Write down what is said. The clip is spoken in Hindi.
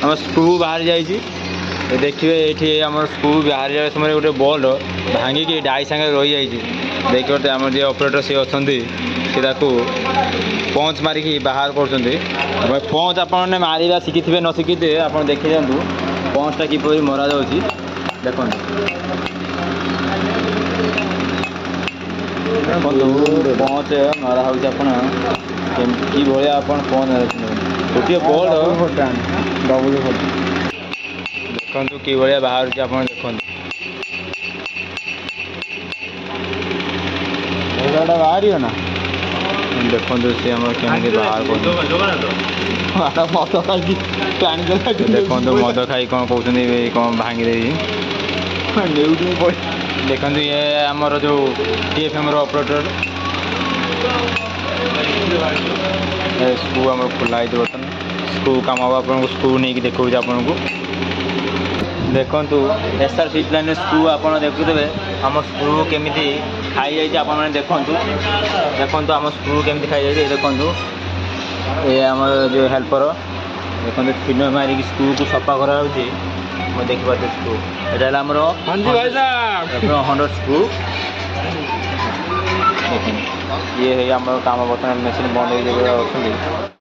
आम स्क्रू बाहर जाइए देखिए ये आम स्क्रू बाहर जाए समय गोटे बोल्ट भांगिकी डाई सागे रही जाइए देखिए आम जी ऑपरेटर सी अच्छा पंच मारिकी बाहर कर पंच आपने मारिबा शिखी न शिखी आप देखी दिखाँ पंचटा किपर मरा जाऊँगी देखो पंच मरा हो कि भाया आप पंच गोटे बोल्ट डबल देखो कि भाया बाहर आप देखो बाहर ना देखो सी आम कमी बाहर देखो मद खाई कौन कहते कौन भांगी देखो ये आमर जो TFM ऑपरेटर स्क्रू आम खोला बर्तन स्क्रू कम आप स्क्रू नहीं देखा आपन को देखु SR फिट लाइन स्क्रू आप देखुवे आम स्क्रू केमी खाई जाइए आप देखु देखु आम स्क्रू केमी खाई जाइए देखु ये आम जो हेल्पर देखो फिन मारिक स्क्रू को सफा करा देखिए स्क्रू ये आमर 100 स्क्रू ये आम काम बर्तमान मेसीन बंद हो